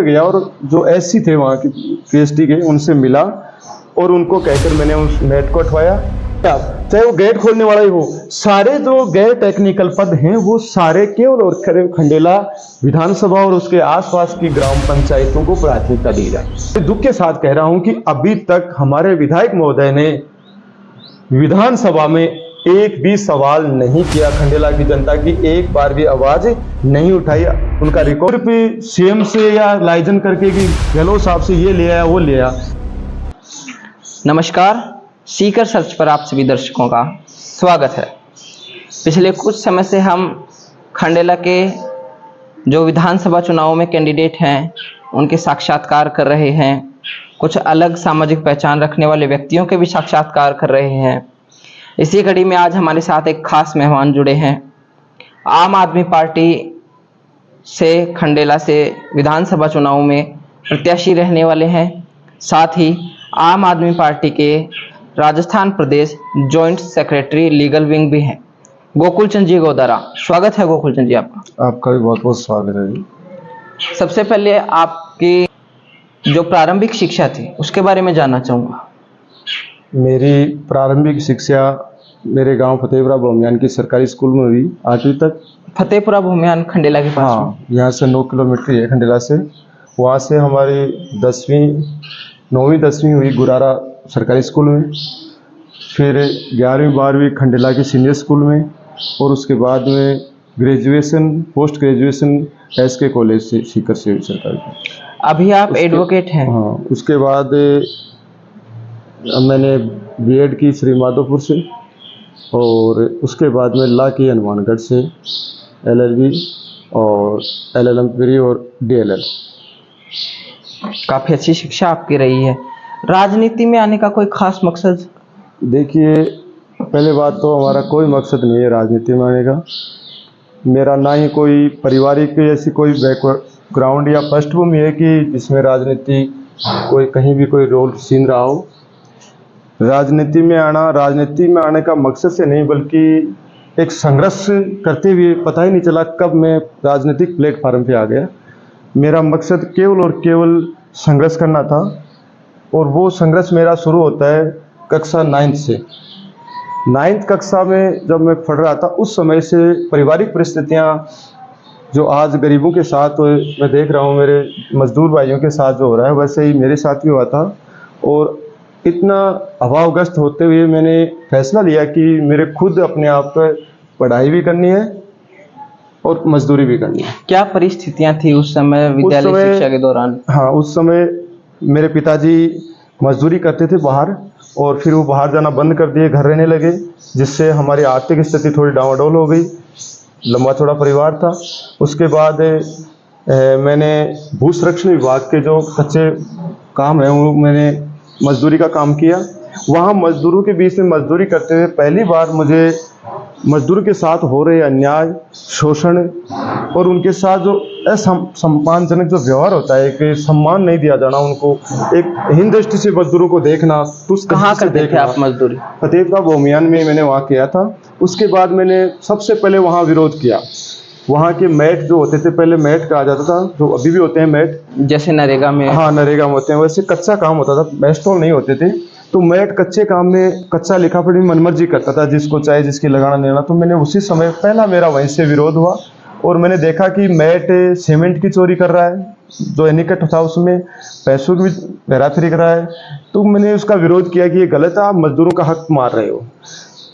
गया और जो एससी थे वहाँ के पीएचडी के, उनसे मिला और उनको कहकर मैंने उस नेट को हटवाया। चाहे वो गेट खोलने वाला ही हो, सारे जो गैर टेक्निकल पद हैं वो सारे केवल और खंडेला विधानसभा और उसके आसपास की ग्राम पंचायतों को प्राथमिकता दी जाए। दुख के साथ कह रहा हूं कि अभी तक हमारे विधायक महोदय ने विधानसभा में एक भी सवाल नहीं किया, खंडेला की जनता की एक बार भी आवाज नहीं उठाई। उनका रिकॉर्ड पे सीएम से या लाइजन करके कि गहलोत साहब से ये ले आया वो ले आया। नमस्कार, सीकर सर्च पर आप सभी दर्शकों का स्वागत है। पिछले कुछ समय से हम खंडेला के जो विधानसभा चुनाव में कैंडिडेट हैं उनके साक्षात्कार कर रहे हैं, कुछ अलग सामाजिक पहचान रखने वाले व्यक्तियों के भी साक्षात्कार कर रहे हैं। इसी कड़ी में आज हमारे साथ एक खास मेहमान जुड़े हैं। आम आदमी पार्टी से खंडेला से विधानसभा चुनाव में प्रत्याशी रहने वाले हैं, साथ ही आम आदमी पार्टी के राजस्थान प्रदेश जॉइंट सेक्रेटरी लीगल विंग भी हैं, गोकुल चंद जी गोदारा। स्वागत है गोकुल चंद जी आपका। आपका भी बहुत बहुत स्वागत है जी। सबसे पहले आपकी जो प्रारंभिक शिक्षा थी उसके बारे में जानना चाहूँगा। मेरी प्रारंभिक शिक्षा मेरे गांव फतेहपुरा भूमियान की सरकारी स्कूल में हुई 8वीं तक। फतेहपुरा भूमियान खंडेला के पास? हाँ, यहाँ से 9 किलोमीटर है खंडेला से। वहाँ से हमारी 9वीं 10वीं हुई गुरारा सरकारी स्कूल में, फिर 11वीं 12वीं खंडेला के सीनियर स्कूल में, और उसके बाद में graduation post graduation SK college से सीकर से सरकारी। अभी आप एडवोकेट हैं? हाँ, उसके बाद मैंने बीएड की श्री माधोपुर से, और उसके बाद में लॉ की हनुमानगढ़ से, एलएलबी और एलएलएम प्री और डीएलएल। काफ़ी अच्छी शिक्षा आपकी रही है। राजनीति में आने का कोई खास मकसद? देखिए, पहले बात तो हमारा कोई मकसद नहीं है राजनीति में आने का। मेरा ना ही कोई पारिवारिक ऐसी कोई बैकग्राउंड या पृष्ठभूमि है कि जिसमें राजनीति कोई कहीं भी कोई रोल सीन रहा हो। राजनीति में आने का मकसद से नहीं, बल्कि एक संघर्ष करते हुए पता ही नहीं चला कब मैं राजनीतिक प्लेटफार्म पे आ गया। मेरा मकसद केवल और केवल संघर्ष करना था, और वो संघर्ष मेरा शुरू होता है कक्षा 9th से। 9th कक्षा में जब मैं पढ़ रहा था, उस समय से पारिवारिक परिस्थितियाँ जो आज गरीबों के साथ मैं देख रहा हूँ, मेरे मजदूर भाइयों के साथ जो हो रहा है, वैसे ही मेरे साथ भी हुआ था। और इतना अभावग्रस्त होते हुए मैंने फैसला लिया कि मेरे खुद अपने आप पर पढ़ाई भी करनी है और मजदूरी भी करनी है। क्या परिस्थितियां थी उस समय विद्यालय शिक्षा के दौरान? हाँ, उस समय मेरे पिताजी मजदूरी करते थे बाहर, और फिर वो बाहर जाना बंद कर दिए, घर रहने लगे, जिससे हमारी आर्थिक स्थिति थोड़ी डामाडोल हो गई। लंबा चौड़ा परिवार था। उसके बाद मैंने भू संरक्षण विभाग के जो कच्चे काम है वो मैंने मजदूरी का काम किया। वहाँ मजदूरों के बीच में मजदूरी करते हुए पहली बार मुझे मजदूर के साथ हो रहे अन्याय, शोषण और उनके साथ जो असम्मानजनक जो व्यवहार होता है, कि सम्मान नहीं दिया जाना उनको, एक हीन दृष्टि से मजदूरों को देखना। कहाँ करते थे आप मजदूरी? फतेहपुरा भूमियान में मैंने वहाँ किया था। उसके बाद मैंने सबसे पहले वहाँ विरोध किया। वहाँ के मैट जो होते थे, पहले मैट कहा जाता था, जो अभी भी होते हैं मैट, जैसे नरेगा में। हाँ, नरेगा में होते हैं, वैसे कच्चा काम होता था, मेस्टॉल नहीं होते थे। तो मैट कच्चे काम में कच्चा लिखा पढ़ी मनमर्जी करता था, जिसको चाहे जिसकी लगाना लेना। तो मैंने उसी समय पहला मेरा वहीं से विरोध हुआ, और मैंने देखा कि मैट सीमेंट की चोरी कर रहा है, जो एनिकट था उसमें पैसों की भी हेराफेरी कर रहा है। तो मैंने उसका विरोध किया कि ये गलत है, आप मजदूरों का हक मार रहे हो।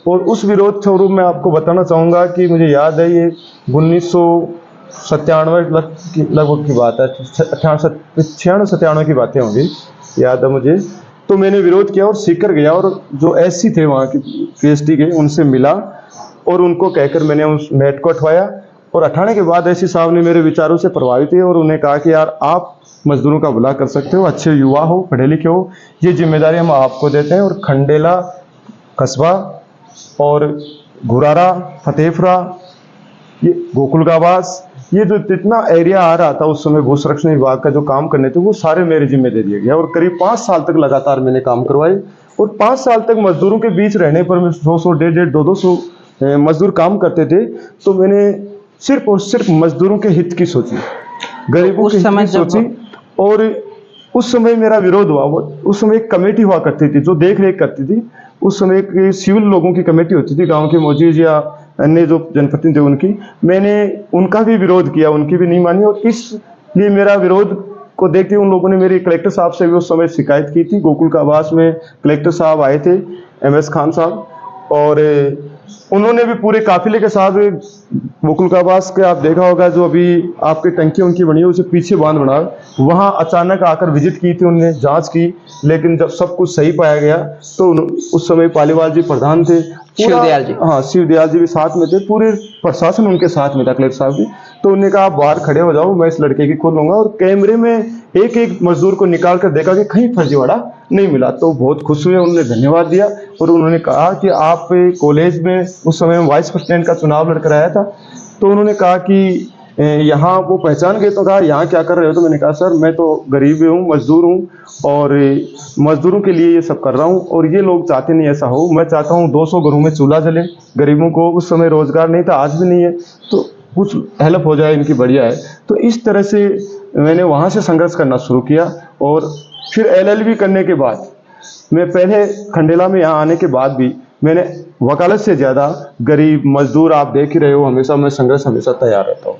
और उस विरोध स्वरूप मैं आपको बताना चाहूँगा कि मुझे याद है, ये 1997 लगभग की बात है, 96-97 की बातें होंगी, याद है मुझे। तो मैंने विरोध किया और सीकर गया, और जो एससी थे वहाँ के पीएचडी के, उनसे मिला और उनको कहकर मैंने उस मैट को हटवाया। और हटाने के बाद एससी साहब ने मेरे विचारों से प्रभावित हुए और उन्हें कहा कि यार, आप मजदूरों का भला कर सकते हो, अच्छे युवा हो, पढ़े लिखे हो, ये जिम्मेदारी हम आपको देते हैं। और खंडेला कस्बा और गुरारा, फतेहपुरा, ये गोकुल गावास, ये जो जितना एरिया आ रहा था उस समय भू संरक्षण विभाग का जो काम करने थे, वो सारे मेरे जिम्मे दे दिए गया। और करीब 5 साल तक लगातार मैंने काम करवाए, और 5 साल तक मजदूरों के बीच रहने पर 100-100, 150, 200 मजदूर काम करते थे। तो मैंने सिर्फ और सिर्फ मजदूरों के हित की सोची, गरीबों के हित की सोची, और उस समय मेरा विरोध हुआ। वो उस समय एक कमेटी हुआ करती थी जो देख रेख करती थी। उस समय एक सिविल लोगों की कमेटी होती थी, गांव के मौजूद या अन्य जो जनप्रतिनिधि थे उनकी। मैंने उनका भी विरोध किया, उनकी भी नहीं मानी, और इसलिए मेरा विरोध को देखते उन लोगों ने मेरी कलेक्टर साहब से भी उस समय शिकायत की थी। गोकुल का आवास में कलेक्टर साहब आए थे, MS खान साहब, और उन्होंने भी पूरे काफिले के साथ गोकुल का आवास के, आप देखा होगा जो अभी आपकी टंकी उनकी बनी है उसे पीछे बांध बना, वहां अचानक आकर विजिट की थी, उन्होंने जांच की। लेकिन जब सब कुछ सही पाया गया तो उस समय पालीवाल जी प्रधान थे, शिवदयाल जी। हाँ, शिवदयाल जी भी साथ में थे, पूरे प्रशासन उनके साथ में था, कलेक्टर साहब भी। तो उन्होंने कहा आप बाहर खड़े हो जाओ, मैं इस लड़के की खोल लूंगा। और कैमरे में एक एक मजदूर को निकाल कर देखा कि कहीं फर्जीवाड़ा नहीं मिला। तो बहुत खुश हुए, उन्होंने धन्यवाद दिया और उन्होंने कहा कि आप कॉलेज में उस समय वाइस प्रेसिडेंट का चुनाव लड़कर आया था। तो उन्होंने कहा कि यहाँ वो पहचान गए, तो कहा यहाँ क्या कर रहे हो? तो मैंने कहा सर मैं तो गरीब हूँ, मजदूर हूँ, और मजदूरों के लिए ये सब कर रहा हूँ, और ये लोग चाहते नहीं ऐसा हो। मैं चाहता हूँ 200 घरों में चूल्हा जले, गरीबों को उस समय रोजगार नहीं था, आज भी नहीं है, तो कुछ हेल्प हो जाए इनकी, बढ़िया है। तो इस तरह से मैंने वहाँ से संघर्ष करना शुरू किया। और फिर LLB करने के बाद, मैं पहले खंडेला में यहाँ आने के बाद भी मैंने वकालत से ज़्यादा गरीब मजदूर, आप देख ही रहे हो, हमेशा मैं संघर्ष हमेशा तैयार रहता हूँ।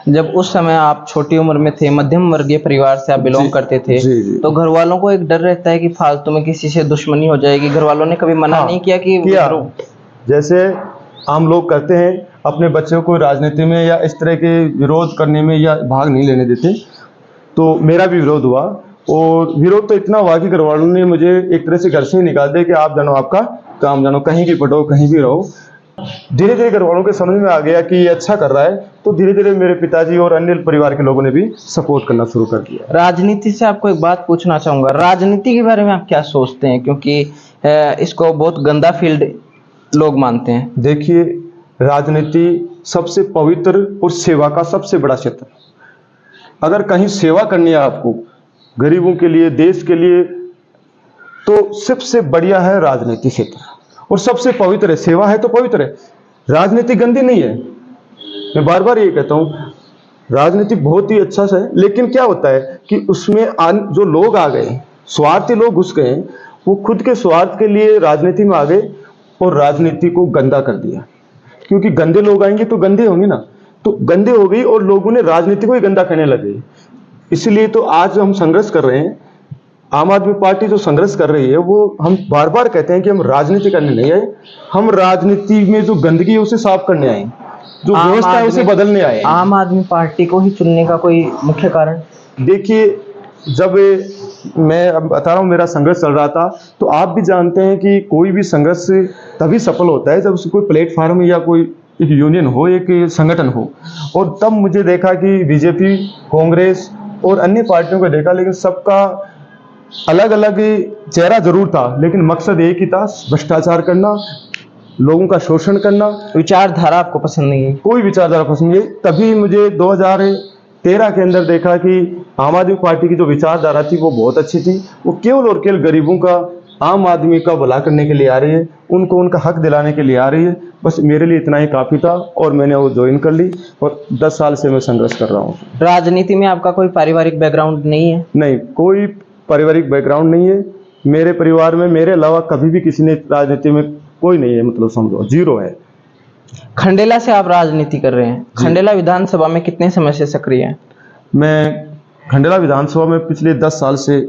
जब उस समय आप छोटी उम्र में थे, मध्यम वर्गीय परिवार से आप बिलोंग करते थे, जी। तो घर वालों को एक डर रहता है कि फालतू में किसी से दुश्मनी हो जाएगी। घर वालों ने कभी मना नहीं किया कि जैसे आम लोग करते हैं, अपने बच्चों को राजनीति में या इस तरह के विरोध करने में या भाग नहीं लेने देते, तो मेरा भी विरोध हुआ। और विरोध तो इतना हुआ कि घर वालों ने मुझे एक तरह से घर से ही निकाल दिया कि आप जानो, आपका काम जानो, कहीं भी पढ़ो, कहीं भी रहो। धीरे धीरे घर वालों के समझ में आ गया कि ये अच्छा कर रहा है, तो धीरे धीरे मेरे पिताजी और अन्य परिवार के लोगों ने भी सपोर्ट करना शुरू कर दिया। राजनीति से आपको एक बात पूछना चाहूंगा, राजनीति के बारे में आप क्या सोचते हैं? क्योंकि इसको बहुत गंदा फील्ड लोग मानते हैं। देखिए, राजनीति सबसे पवित्र और सेवा का सबसे बड़ा क्षेत्र। अगर कहीं सेवा करनी है आपको, गरीबों के लिए, देश के लिए, तो सबसे बढ़िया है राजनीति क्षेत्र, और सबसे पवित्र है। सेवा है तो पवित्र है, राजनीति गंदी नहीं है। मैं बार बार ये कहता हूँ, राजनीति बहुत ही अच्छा है। लेकिन क्या होता है कि उसमें जो लोग आ गए, स्वार्थी लोग घुस गए, वो खुद के स्वार्थ के लिए राजनीति में आ गए और राजनीति को गंदा कर दिया। क्योंकि गंदे लोग आएंगे तो गंदे होंगे ना, तो गंदे हो गई और लोगों ने राजनीति को ही गंदा करने लगे। इसलिए तो आज हम संघर्ष कर रहे हैं। आम आदमी पार्टी जो संघर्ष कर रही है, वो हम बार बार कहते हैं कि हम राजनीति करने नहीं आए, हम राजनीति में जो गंदगी है उसे साफ करने आए, जो व्यवस्था है उसे बदलने आए। आम आदमी पार्टी को ही चुनने का कोई मुख्य कारण? देखिए, जब मैं अब बता रहा हूँ मेरा संघर्ष चल रहा था, तो आप भी जानते हैं कि कोई भी संघर्ष तभी सफल होता है जब उसको कोई प्लेटफार्म या कोई एक यूनियन हो, एक संगठन हो। और तब मुझे देखा कि बीजेपी, कांग्रेस और अन्य पार्टियों को देखा, लेकिन सबका अलग अलग चेहरा जरूर था, लेकिन मकसद एक ही था, भ्रष्टाचार करना, लोगों का शोषण करना। विचारधारा आपको पसंद नहीं है? कोई विचारधारा पसंद नहीं है। तभी मुझे 2013 के अंदर देखा कि आम आदमी पार्टी की जो विचारधारा थी वो बहुत अच्छी थी। वो केवल और केवल गरीबों का, आम आदमी का भला करने के लिए आ रही है, उनको उनका हक दिलाने के लिए आ रही है। बस मेरे लिए इतना ही काफ़ी था और मैंने वो ज्वाइन कर ली, और 10 साल से मैं संघर्ष कर रहा हूँ। राजनीति में आपका कोई पारिवारिक बैकग्राउंड नहीं है? नहीं, कोई पारिवारिक बैकग्राउंड नहीं है। मेरे परिवार में मेरे अलावा कभी भी किसी ने राजनीति में कोई नहीं है, मतलब समझो जीरो है। खंडेला से आप राजनीति कर रहे हैं, खंडेला विधानसभा में कितने समय से सक्रिय हैं? मैं खंडेला विधानसभा में पिछले 10 साल से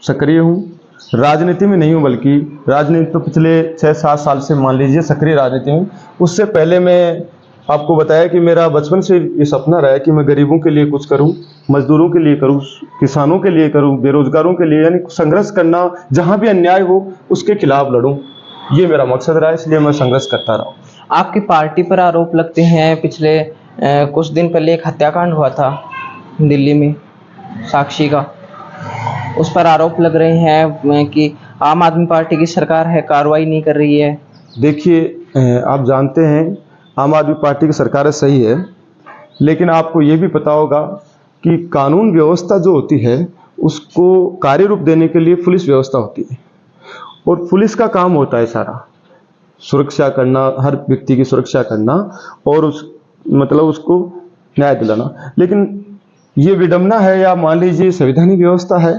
सक्रिय हूँ। राजनीति में नहीं हूँ, बल्कि राजनीति तो पिछले 6-7 साल से मान लीजिए सक्रिय राजनीति में। उससे पहले मैं आपको बताया कि मेरा बचपन से ये सपना रहा है कि मैं गरीबों के लिए कुछ करूं, मजदूरों के लिए करूं, किसानों के लिए करूं, बेरोजगारों के लिए, यानी संघर्ष करना, जहां भी अन्याय हो उसके खिलाफ लड़ूं। ये मेरा मकसद रहा है, इसलिए मैं संघर्ष करता रहा हूँ। आपकी पार्टी पर आरोप लगते हैं, पिछले कुछ दिन पहले एक हत्याकांड हुआ था दिल्ली में, साक्षी का, उस पर आरोप लग रहे हैं कि आम आदमी पार्टी की सरकार है, कार्रवाई नहीं कर रही है। देखिए, आप जानते हैं आम आदमी पार्टी की सरकार सही है, लेकिन आपको ये भी पता होगा कि कानून व्यवस्था जो होती है उसको कार्य रूप देने के लिए पुलिस व्यवस्था होती है, और पुलिस का काम होता है सारा सुरक्षा करना, हर व्यक्ति की सुरक्षा करना और उसको न्याय दिलाना। लेकिन ये विडंबना है या मान लीजिए संवैधानिक व्यवस्था है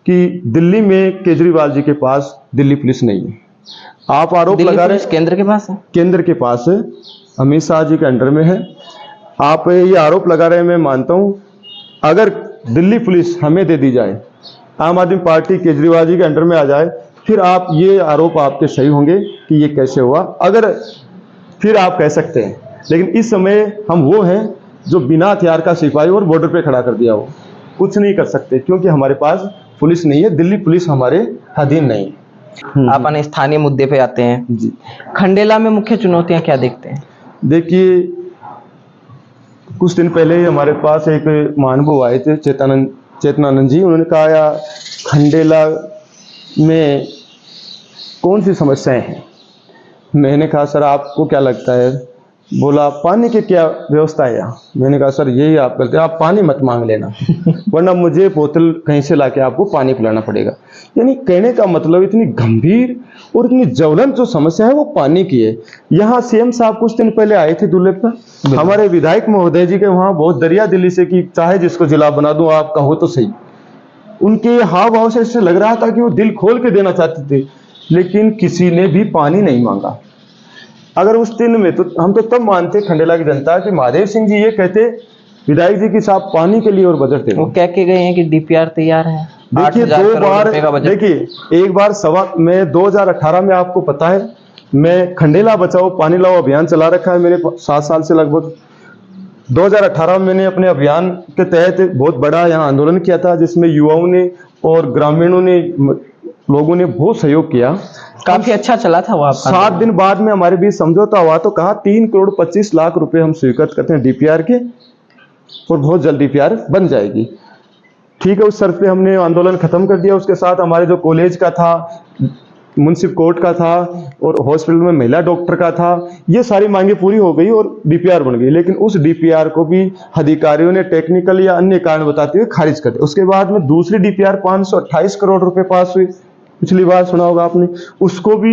कि दिल्ली में केजरीवाल जी के पास दिल्ली पुलिस नहीं है। आप आरोप दिल्ली लगा रहे पुलिस केंद्र के पास है। केंद्र के पास है, अमित शाह जी के अंडर में है। आप ये आरोप लगा रहे हैं, मैं मानता हूं अगर दिल्ली पुलिस हमें दे दी जाए, आम आदमी पार्टी केजरीवाल जी के अंडर में आ जाए, फिर आप ये आरोप आपके सही होंगे कि ये कैसे हुआ, अगर फिर आप कह सकते हैं। लेकिन इस समय हम वो हैं जो बिना हथियार का सिपाही और बॉर्डर पे खड़ा कर दिया हो, कुछ नहीं कर सकते क्योंकि हमारे पास पुलिस नहीं है, दिल्ली पुलिस हमारे अधीन नहीं है। अपन स्थानीय मुद्दे पे आते हैं जी, खंडेला में मुख्य चुनौतियां क्या देखते हैं? देखिए कुछ दिन पहले ही हमारे पास एक महानुभव आए थे, चेतनानंद जी। उन्होंने कहा या खंडेला में कौन सी समस्याएं हैं। मैंने कहा सर आपको क्या लगता है? बोला पानी की क्या व्यवस्था है यहाँ। मैंने कहा सर यही आप करते हैं, आप पानी मत मांग लेना वरना मुझे बोतल कहीं से लाके आपको पानी पिलाना पड़ेगा। यानी कहने का मतलब इतनी गंभीर और इतनी ज्वलंत जो समस्या है वो पानी की है। यहाँ सीएम साहब कुछ दिन पहले आए थे दुर्लभ पर, हमारे विधायक महोदय जी के वहाँ बहुत दरिया दिल्ली से कि चाहे जिसको जिला बना दूं आप कहो तो सही। उनके हाव भाव से ऐसे लग रहा था कि वो दिल खोल के देना चाहते थे, लेकिन किसी ने भी पानी नहीं मांगा। अगर उस दिन में तो हम तो तब मानते खंडेला की जनता कि महादेव सिंह जी ये कहते विधायक जी कि साहब पानी के लिए और बजट दे। वो कह के गए हैं कि डीपीआर तैयार है। देखिए 2 बार, देखिए एक बार मैं 2018 में आपको पता है मैं खंडेला बचाओ पानी लाओ अभियान चला रखा है मेरे 7 साल से लगभग। 2018 में मैंने अपने अभियान के तहत बहुत बड़ा यहाँ आंदोलन किया था जिसमें युवाओं ने और ग्रामीणों ने लोगों ने बहुत सहयोग किया। काफी अच्छा चला था वो। 7 दिन बाद में हमारे बीच समझौता हुआ तो कहा 3 करोड़ 25 लाख रुपए हम स्वीकृत करते हैं डीपीआर के और बहुत जल्द डीपीआर बन जाएगी। ठीक है, उस शर्त पे हमने आंदोलन खत्म कर दिया। उसके साथ हमारे जो कॉलेज का था, मुंसिफ कोर्ट का था और हॉस्पिटल में महिला डॉक्टर का था, ये सारी मांगे पूरी हो गई और डीपीआर बन गई। लेकिन उस डीपीआर को भी अधिकारियों ने टेक्निकल या अन्य कारण बताते हुए खारिज कर दिया। उसके बाद में दूसरी डीपीआर 528 करोड़ रुपए पास हुई, पिछली बार सुना होगा आपने, उसको भी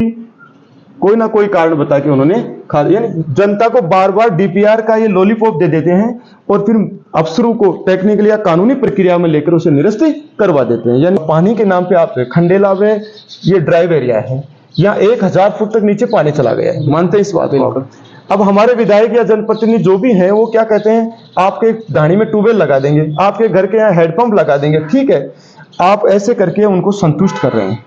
कोई ना कोई कारण बता के उन्होंने खारिज। यानी जनता को बार बार डीपीआर का ये लॉलीपॉप दे देते हैं और फिर अफसरों को टेक्निकल या कानूनी प्रक्रिया में लेकर उसे निरस्त करवा देते हैं। यानी पानी के नाम पे आप खंडेला में ये ड्राइव एरिया है, यहाँ 1000 फुट तक नीचे पानी चला गया है, मानते हैं इस बात को। अब हमारे विधायक या जनप्रतिनिधि जो भी हैं वो क्या कहते हैं, आपके दाढ़ी में ट्यूबवेल लगा देंगे, आपके घर के यहाँ हैंडपंप लगा देंगे। ठीक है, आप ऐसे करके उनको संतुष्ट कर रहे हैं,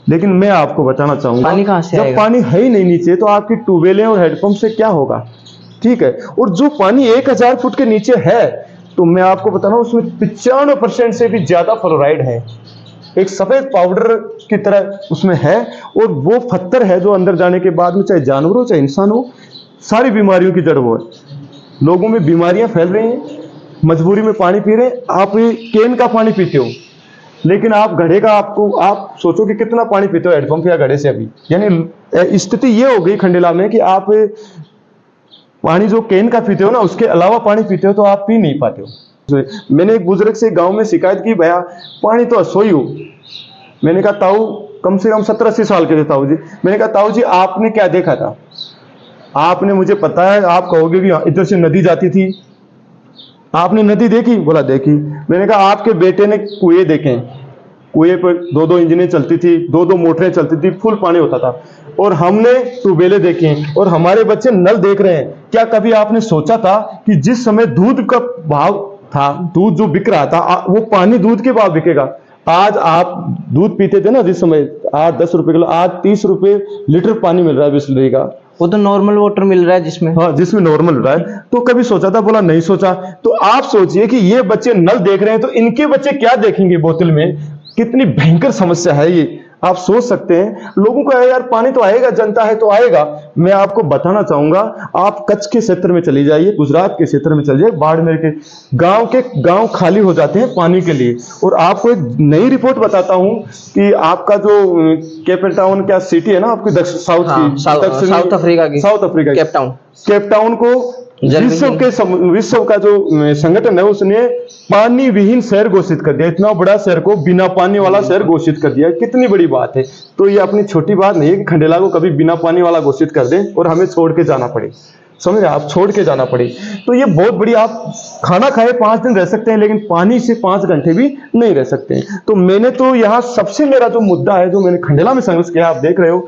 लेकिन मैं आपको बताना चाहूंगा पानी कहाँ से जब आएगा? पानी है ही नहीं नीचे तो आपकी ट्यूबवेलें और हैंडपंप से क्या होगा। ठीक है, और जो पानी 1000 फुट के नीचे है तो मैं आपको बता रहा हूं उसमें 95% से भी ज्यादा फ्लोराइड है, एक सफेद पाउडर की तरह उसमें है। और वो पत्थर है जो अंदर जाने के बाद में चाहे जानवर हो चाहे इंसान हो, सारी बीमारियों की जड़ वो है। लोगों में बीमारियां फैल रही हैं, मजबूरी में पानी पी रहे हैं। आप ये केन का पानी पीते हो लेकिन आप घड़े का, आप सोचो कि कितना पानी पीते हो हैंडपंप या घड़े से अभी। यानी स्थिति ये हो गई खंडेला में कि आप पानी जो केन का पीते हो ना उसके अलावा पानी पीते हो तो आप पी नहीं पाते हो। मैंने एक बुजुर्ग से गांव में शिकायत की, भैया पानी तो असोई हो। मैंने कहा ताऊ, कम से कम 70-80 साल के थे ताऊ जी। मैंने कहा ताऊ जी आपने क्या देखा था? आपने, मुझे पता है आप कहोगे कि इधर से नदी जाती थी, आपने नदी देखी? बोला देखी। मैंने कहा आपके बेटे ने कुएं देखे, कुएं पर 2-2 इंजनें चलती थी, 2-2 मोटरें चलती थी, फुल पानी होता था। और हमने ट्यूबवेलें देखी और हमारे बच्चे नल देख रहे हैं। क्या कभी आपने सोचा था कि जिस समय दूध का भाव था, दूध जो बिक रहा था, वो पानी दूध के भाव बिकेगा? आज आप दूध पीते थे ना जिस समय 8-10 रुपए किलो, आज 30 रुपए लीटर पानी मिल रहा है बिस्लरी का। वो तो नॉर्मल वाटर मिल रहा है जिसमें, हाँ जिसमें नॉर्मल रहा है। तो कभी सोचा था? बोला नहीं सोचा। तो आप सोचिए कि ये बच्चे नल देख रहे हैं तो इनके बच्चे क्या देखेंगे बोतल में? कितनी भयंकर समस्या है ये, आप सोच सकते हैं। लोगों को यार पानी तो आएगा, जनता है तो आएगा। मैं आपको बताना चाहूंगा, आप कच्छ के क्षेत्र में चली जाइए, गुजरात के क्षेत्र में चले जाइए, बाड़मेर के गांव खाली हो जाते हैं पानी के लिए। और आपको एक नई रिपोर्ट बताता हूं कि आपका जो केप टाउन क्या सिटी है ना आपकी साउथ अफ्रीका की केप टाउन को विश्व का जो संगठन है उसने पानी विहीन शहर घोषित कर दिया। इतना बड़ा शहर को बिना पानी वाला शहर घोषित कर दिया, कितनी बड़ी बात है। तो ये अपनी छोटी बात नहीं है कि खंडेला को कभी बिना पानी वाला घोषित कर दे और हमें छोड़ के जाना पड़े। समझ रहे, आप छोड़ के जाना पड़े तो ये बहुत बड़ी, आप खाना खाए 5 दिन रह सकते हैं लेकिन पानी से 5 घंटे भी नहीं रह सकते हैं। तो मैंने तो यहाँ सबसे मेरा जो मुद्दा है, जो मैंने खंडेला में संघर्ष किया, आप देख रहे हो,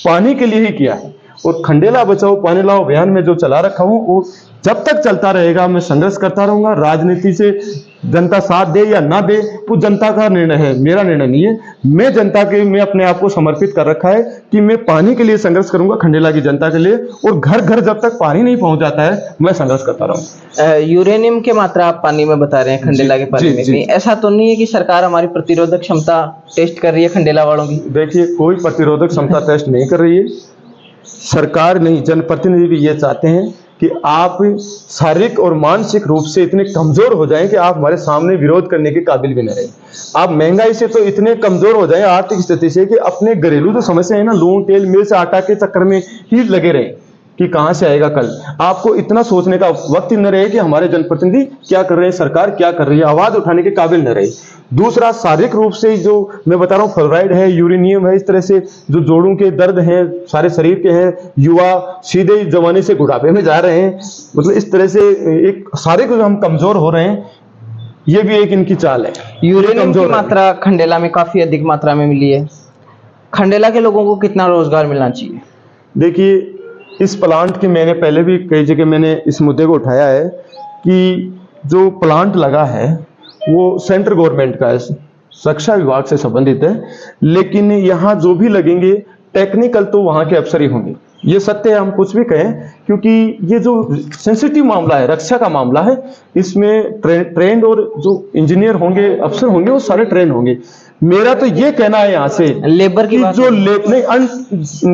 पानी के लिए ही किया है। और खंडेला बचाओ पानी लाओ अभियान में जो चला रखा हूँ वो जब तक चलता रहेगा, मैं संघर्ष करता रहूंगा। राजनीति से जनता साथ दे या ना दे वो जनता का निर्णय है, मेरा निर्णय नहीं है। मैं जनता के, मैं अपने आप को समर्पित कर रखा है कि मैं पानी के लिए संघर्ष करूंगा, खंडेला की जनता के लिए। और घर घर जब तक पानी नहीं पहुंच जाता है मैं संघर्ष करता रहूंगा। यूरेनियम की मात्रा आप पानी में बता रहे हैं, खंडेला के पानी में जी। भी। ऐसा तो नहीं है कि सरकार हमारी प्रतिरोधक क्षमता टेस्ट कर रही है खंडेला वालों की? देखिए, कोई प्रतिरोधक क्षमता टेस्ट नहीं कर रही है सरकार, नहीं। जनप्रतिनिधि भी ये चाहते हैं कि आप शारीरिक और मानसिक रूप से इतने कमजोर हो जाएं कि आप हमारे सामने विरोध करने के काबिल भी न रहे। आप महंगाई से तो इतने कमजोर हो जाएं, आर्थिक स्थिति से, कि अपने घरेलू जो समस्या है ना, लून तेल मिर्च आटा के चक्कर में ही लगे रहें कि कहां से आएगा कल। आपको इतना सोचने का वक्त ही न रहे कि हमारे जनप्रतिनिधि क्या कर रहे हैं, सरकार क्या कर रही है, आवाज उठाने के काबिल न रहे। दूसरा, शारीरिक रूप से जो मैं बता रहा हूँ, फ्लोराइड है, यूरेनियम है, इस तरह से जो जोड़ों के दर्द हैं, सारे शरीर के हैं, युवा सीधे जमाने से बुढ़ापे में जा रहे हैं, मतलब इस तरह से एक शारीरिक हम कमजोर हो रहे हैं, ये भी एक इनकी चाल है। यूरेनियम की मात्रा खंडेला में काफी अधिक मात्रा में मिली है। खंडेला के लोगों को कितना रोजगार मिलना चाहिए? देखिए, इस प्लांट की मैंने पहले भी कई जगह मैंने इस मुद्दे को उठाया है कि जो प्लांट लगा है वो सेंट्रल गवर्नमेंट का है, शिक्षा विभाग से संबंधित है, लेकिन यहाँ जो भी लगेंगे टेक्निकल तो वहाँ के अफसर ही होंगे। ये सत्य है, हम कुछ भी कहें, क्योंकि ये जो सेंसिटिव मामला है, रक्षा का मामला है, इसमें ट्रेंड और जो इंजीनियर होंगे, अफसर होंगे, वो सारे ट्रेंड होंगे। मेरा तो ये कहना है यहाँ से, लेबर की जो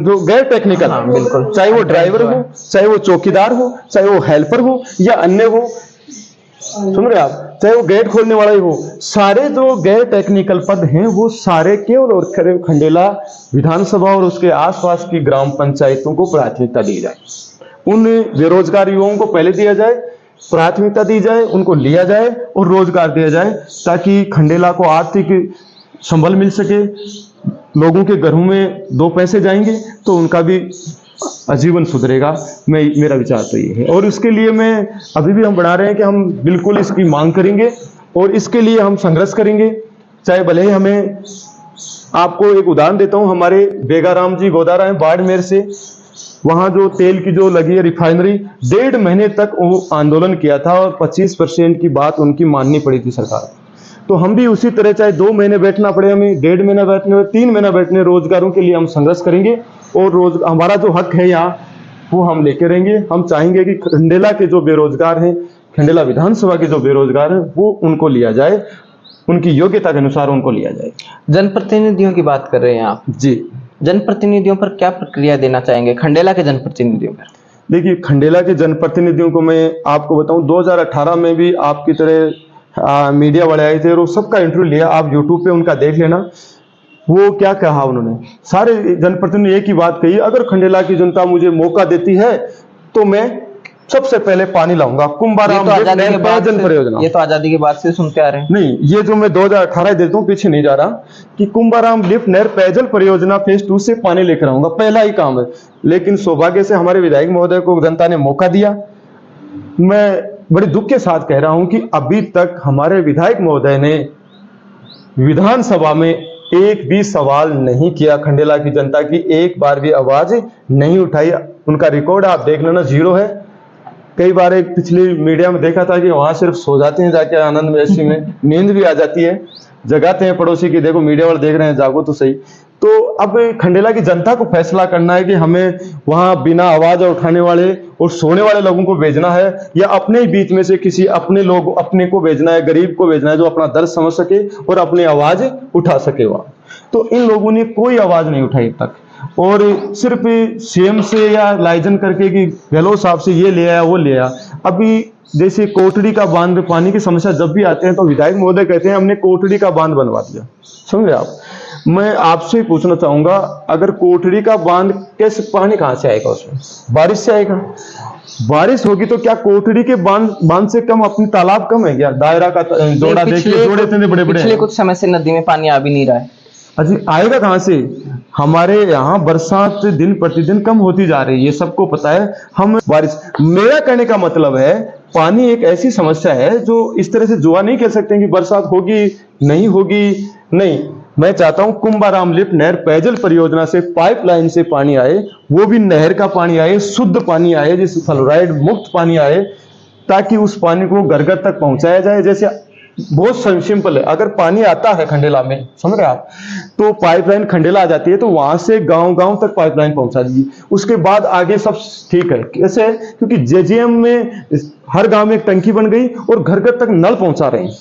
जो गैर टेक्निकल, बिल्कुल, चाहे वो ड्राइवर हो, चाहे वो चौकीदार हो, चाहे वो हेल्पर हो या अन्य हो, सुन रहे आप, चाहे वो गेट खोलने वाला ही हो, सारे जो गैर टेक्निकल पद हैं वो सारे केवल और खंडेला विधानसभा और उसके आसपास की ग्राम पंचायतों को प्राथमिकता दी जाए। उन बेरोजगार युवाओं को पहले दिया जाए, प्राथमिकता दी जाए, उनको लिया जाए और रोजगार दिया जाए, ताकि खंडेला को आर्थिक संबल मिल सके। लोगों के घरों में 2 पैसे जाएंगे तो उनका भी आजीवन सुधरेगा। मेरा विचार तो ये है, और इसके लिए मैं अभी भी हम बढ़ा रहे हैं कि हम बिल्कुल इसकी मांग करेंगे और इसके लिए हम संघर्ष करेंगे, चाहे भले ही हमें। आपको एक उदाहरण देता हूं, हमारे बेगाराम जी गोदारा हैं बाड़मेर से, वहां जो तेल की जो लगी है रिफाइनरी, 1.5 महीने तक वो आंदोलन किया था और 25% की बात उनकी माननी पड़ी थी सरकार। तो हम भी उसी तरह, चाहे 2 महीने बैठना पड़े, हमें 1.5 महीना बैठने, 3 महीना बैठने, रोजगारों के लिए हम संघर्ष करेंगे और हमारा जो हक है यहाँ वो हम लेके रहेंगे। हम चाहेंगे कि खंडेला के जो बेरोजगार हैं, खंडेला विधानसभा के जो बेरोजगार हैं, वो उनको लिया जाए, उनकी योग्यता के अनुसार उनको लिया जाए। जनप्रतिनिधियों की बात कर रहे हैं आप जी, जनप्रतिनिधियों पर क्या प्रक्रिया देना चाहेंगे, खंडेला के जनप्रतिनिधियों पर? देखिए, खंडेला के जनप्रतिनिधियों को मैं आपको बताऊं, 2018 में भी आपकी तरह मीडिया वाले आए थे और सबका इंटरव्यू लिया, आप यूट्यूब पे उनका देख लेना। वो क्या कहा उन्होंने, सारे जनप्रतिनिधि एक ही बात कही, अगर खंडेला की जनता मुझे मौका देती है तो मैं सबसे पहले पानी लाऊंगा। कुंभाराम पेयजल परियोजना, ये तो आजादी के बाद से सुनते आ रहे हैं। नहीं, ये जो मैं 2018 देता हूँ, पीछे नहीं जा रहा, कि कुंभाराम लिफ्ट नहर पेयजल परियोजना फेज 2 से पानी लेकर आऊंगा, पहला ही काम है। लेकिन सौभाग्य से हमारे विधायक महोदय को जनता ने मौका दिया। मैं बड़े दुख के साथ कह रहा हूं कि अभी तक हमारे विधायक महोदय ने विधानसभा में एक भी सवाल नहीं किया, खंडेला की जनता की एक बार भी आवाज नहीं उठाई। उनका रिकॉर्ड आप देख लेना, 0 है। कई बार एक पिछली मीडिया में देखा था कि वहां सिर्फ सो जाते हैं जाके, आनंद में में नींद भी आ जाती है, जगाते हैं पड़ोसी की, देखो मीडिया वाले देख रहे हैं, जागो तो सही। तो अब खंडेला की जनता को फैसला करना है कि हमें वहां बिना आवाज उठाने वाले और सोने वाले लोगों को भेजना है, या अपने ही बीच में से किसी अपने लोग अपने को भेजना है, गरीब को भेजना है, जो अपना दर्द समझ सके और अपनी आवाज उठा सके वहां। तो इन लोगों ने कोई आवाज नहीं उठाई अब तक, और सिर्फ सीएम से या लाइजन करके कि गहलोत साहब से ये ले आया वो ले आया। अभी जैसे कोटड़ी का बांध, पानी की समस्या जब भी आते हैं तो विधायक महोदय कहते हैं हमने कोटड़ी का बांध बनवा दिया। समझे आप? मैं आपसे पूछना चाहूंगा, अगर कोटड़ी का बांध, कैसे पानी कहां से आएगा उसमें? बारिश से आएगा। बारिश होगी तो क्या कोटड़ी के बांध से कम अपनी तालाब कम है क्या? दायरा का जोड़ा देखिए, जोड़े इतने बड़े बड़े। पिछले कुछ समय से नदी में पानी आ भी नहीं रहा है। अजी आएगा कहां से? हमारे यहाँ बरसात दिन प्रतिदिन कम होती जा रही है, ये सबको पता है। हम बारिश, मेरा कहने का मतलब है पानी एक ऐसी समस्या है जो इस तरह से जुआ नहीं कह सकते कि बरसात होगी नहीं होगी। नहीं, मैं चाहता हूं कुंभाराम लिफ्ट नहर पेयजल परियोजना से पाइपलाइन से पानी आए, वो भी नहर का पानी आए, शुद्ध पानी आए, जिस फ्लोराइड मुक्त पानी आए, ताकि उस पानी को घर घर तक पहुंचाया जाए। जैसे बहुत सिंपल है, अगर पानी आता है खंडेला में, समझ रहे आप, तो पाइपलाइन खंडेला आ जाती है, तो वहां से गांव गांव तक पाइपलाइन पहुंचा दीजिए, उसके बाद आगे सब ठीक है। कैसे? क्योंकि जेजेएम में हर गांव में एक टंकी बन गई और घर घर तक नल पहुंचा रहे हैं।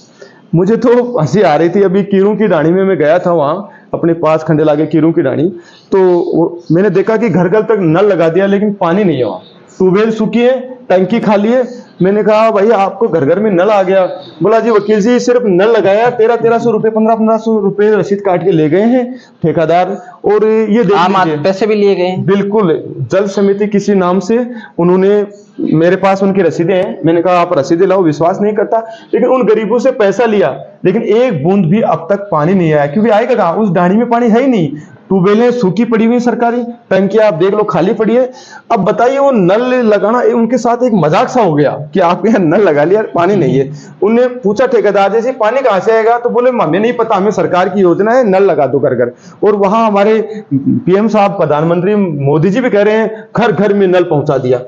मुझे तो हंसी आ रही थी, अभी कीरों की डाणी में मैं गया था, वहां अपने पास खंडेला के कीरों की डाणी, तो मैंने देखा कि घर घर तक नल लगा दिया लेकिन पानी नहीं है वहां, ट्यूबवेल सूखी है, टंकी खाली है। मैंने कहा भाई आपको घर घर में नल आ गया। बोला जी वकील जी सिर्फ नल लगाया, 1300 रुपए 1500 रुपए रसीद काट के ले गए हैं ठेकेदार, और ये देख आम लीजिए पैसे भी लिए गए हैं। बिल्कुल, जल समिति किसी नाम से उन्होंने, मेरे पास उनकी रसीदें हैं, मैंने कहा आप रसीदें लाओ, विश्वास नहीं करता, लेकिन उन गरीबों से पैसा लिया, लेकिन एक बूंद भी अब तक पानी नहीं आया। क्योंकि आएगा कहाँ, उस डाणी में पानी है ही नहीं, ट्यूबवेलें सूखी पड़ी हुई सरकारी, टंकियां आप देख लो खाली पड़ी है। अब बताइए वो नल लगाना उनके साथ एक मजाक सा हो गया कि आपके यहाँ नल लगा लिया पानी नहीं है। उनने पूछा ठेकेदार से पानी कहाँ से आएगा, तो बोले हमें नहीं पता, हमें सरकार की योजना है नल लगा दो घर घर। और वहां हमारे पीएम साहब प्रधानमंत्री मोदी जी भी कह रहे हैं घर घर में नल पहुंचा दिया।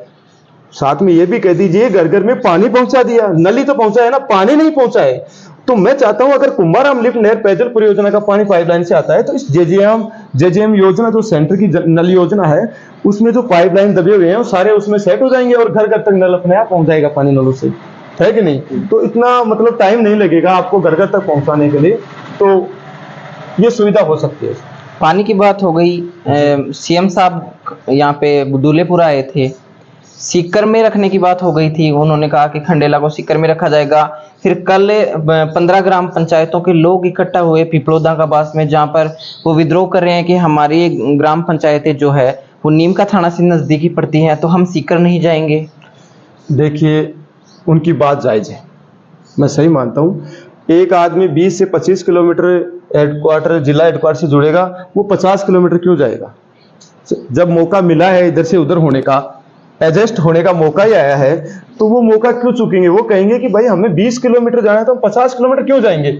साथ में ये भी कह दीजिए घर घर में पानी पहुंचा दिया, नल ही तो पहुंचा है ना, पानी नहीं पहुंचा है। तो मैं चाहता हूं अगर कुंभाराम लिफ्ट नहर पेयजल परियोजना का पानी पाइपलाइन से आता है, तो इस जेजेएम योजना जो सेंटर की नल योजना है, उसमें जो पाइपलाइन दबे हुए हैं वो सारे उसमें सेट हो जाएंगे और घर घर तक नल अपने आप पहुंच जाएगा पानी नलों से, है कि नहीं? तो इतना मतलब टाइम नहीं लगेगा आपको घर घर तक पहुंचाने के लिए, तो ये सुविधा हो सकती है। पानी की बात हो गई, सीएम साहब यहाँ पे दूल्हेपुरा आए थे, सीकर में रखने की बात हो गई थी, उन्होंने कहा कि खंडेला को सीकर में रखा जाएगा। फिर कल 15 ग्राम पंचायतों के लोग इकट्ठा हुए पिपलोदा का बास में, जहाँ पर वो विद्रोह कर रहे हैं कि हमारी ग्राम पंचायतें जो है वो नीम का थाना से नजदीकी पड़ती हैं, तो हम सीकर नहीं जाएंगे। देखिए उनकी बात जायज है, मैं सही मानता हूँ। एक आदमी 20 से 25 किलोमीटर हेडक्वार्टर, जिला हेडक्वार्टर से जुड़ेगा, वो 50 किलोमीटर क्यों जाएगा? जब मौका मिला है इधर से उधर होने का, एडजस्ट होने का मौका ही आया है, तो वो मौका क्यों चूकेंगे? वो कहेंगे कि भाई हमें 20 किलोमीटर जाना है तो हम 50 किलोमीटर क्यों जाएंगे?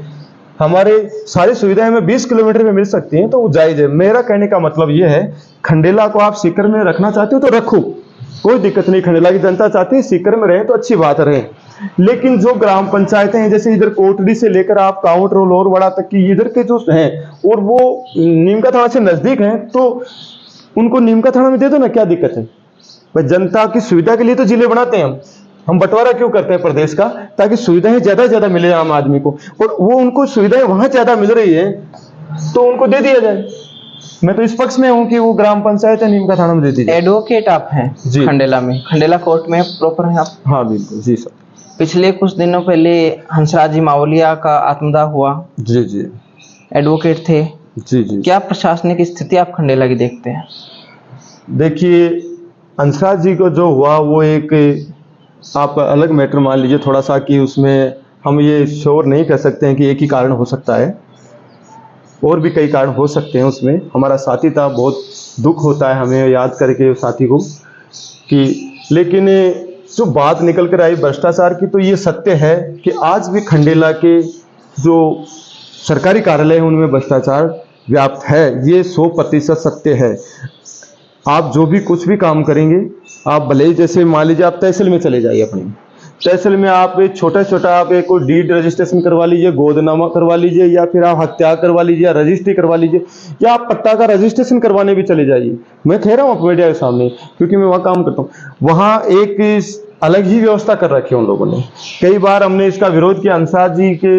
हमारे सारी सुविधाएं हमें 20 किलोमीटर में मिल सकती हैं, तो वो जायज है। मेरा कहने का मतलब ये है, खंडेला को आप सीकर में रखना चाहते हो तो रखो, कोई दिक्कत नहीं। खंडेला की जनता चाहती है सीकर में रहे तो अच्छी बात रहे, लेकिन जो ग्राम पंचायतें हैं, जैसे इधर कोटड़ी से लेकर आप काउंट रोल और बड़ा तक की इधर के जो हैं, और वो नीम का थाना से नजदीक हैं, तो उनको नीम का थाना में दे दो ना, क्या दिक्कत है भाई? जनता की सुविधा के लिए तो जिले बनाते हैं हम बंटवारा क्यों करते हैं प्रदेश का? ताकि सुविधाएं ज्यादा से ज्यादा मिले आम आदमी को, और वो उनको सुविधाएं वहां ज्यादा मिल रही है तो उनको दे दिया जाए। मैं तो इस पक्ष में हूं कि वो ग्राम पंचायत है नीम का थाना में दे दीजिए। एडवोकेट आप हैं जी। खंडेला में, खंडेला कोर्ट में प्रॉपर हैं आप? हाँ बिल्कुल जी सर। पिछले कुछ दिनों पहले हंसराज जी मावलिया का आत्मदाह हुआ, जी जी, एडवोकेट थे जी जी। क्या प्रशासनिक स्थिति आप खंडेला की देखते हैं? देखिए हंसराज जी को जो हुआ वो एक आप अलग मैटर मान लीजिए थोड़ा सा, कि उसमें हम ये श्योर नहीं कर सकते हैं कि एक ही कारण हो सकता है, और भी कई कारण हो सकते हैं उसमें। हमारा साथी था, बहुत दुख होता है हमें याद करके उस साथी को कि, लेकिन जो बात निकल कर आई भ्रष्टाचार की, तो ये सत्य है कि आज भी खंडेला के जो सरकारी कार्यालय हैं उनमें भ्रष्टाचार व्याप्त है, ये 100% सत्य है। आप जो भी कुछ भी काम करेंगे, आप भले ही जैसे मान लीजिए आप तहसील में चले जाइए, अपनी तहसील में आप एक छोटा छोटा आप एक कोई डीड रजिस्ट्रेशन करवा लीजिए, गोदनामा करवा लीजिए, या फिर आप हत्या करवा लीजिए, या रजिस्ट्री करवा लीजिए, या आप पट्टा का रजिस्ट्रेशन करवाने भी चले जाइए। मैं कह रहा हूँ आप मीडिया के सामने, क्योंकि मैं वहाँ काम करता हूँ। वहाँ एक अलग ही व्यवस्था कर रखी है उन लोगों ने। कई बार हमने इसका विरोध किया, हंसराज जी के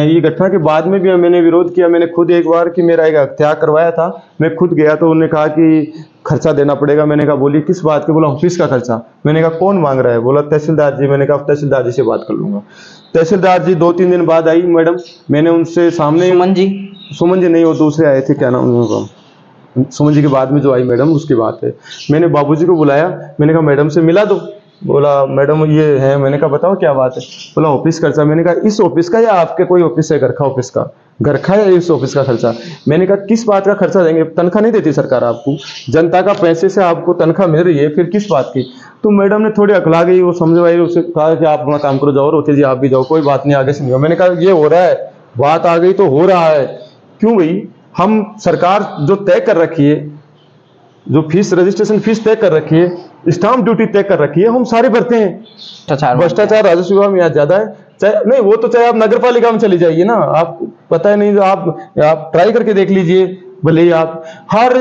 ये घटना के बाद में भी मैंने विरोध किया। मैंने खुद एक बार कि मेरा एक हत्या करवाया था, मैं खुद गया तो उन्होंने कहा कि खर्चा देना पड़ेगा। मैंने कहा बोलिए किस बात के? बोला ऑफिस का खर्चा। मैंने कहा कौन मांग रहा है? बोला तहसीलदार जी। मैंने कहा तहसीलदार जी से बात कर लूंगा। तहसीलदार जी 2-3 दिन बाद आई मैडम, मैंने उनसे सामने, सुमन जी नहीं, वो दूसरे आए थे, क्या नाम उनका, सुमन जी के बाद में जो आई मैडम, उसकी बात है। मैंने बाबूजी को बुलाया, मैंने कहा मैडम से मिला दो। बोला मैडम ये है। मैंने कहा बताओ क्या बात है। बोला ऑफिस खर्चा। मैंने कहा इस ऑफिस का या आपके कोई ऑफिस है, घर का ऑफिस का, घर का या इस ऑफिस का खर्चा। मैंने कहा किस बात का खर्चा देंगे, तनख्वाह नहीं देती सरकार आपको, जनता का पैसे से आपको तनख्वाह मिल रही है, फिर किस बात की। तो मैडम ने थोड़ी अकला गई, वो समझवाई, उसे कहा कि आप अपना काम करो, जाओ रोते जी आप भी जाओ, कोई बात नहीं आगे से नहीं हो। मैंने कहा ये हो रहा है, बात आ गई तो हो रहा है, क्यों भाई। हम सरकार जो तय कर रखी है, जो फीस रजिस्ट्रेशन फीस तय कर रखी है, स्टाम्प ड्यूटी तय कर रखी है, हम सारे भरते हैं। भ्रष्टाचार राजस्व विभाग में यहाँ ज्यादा है, चाहे नहीं वो तो चाहे आप नगर पालिका में चली जाइए ना, आप पता है नहीं, आप ट्राई करके देख लीजिए। भले ही आप हर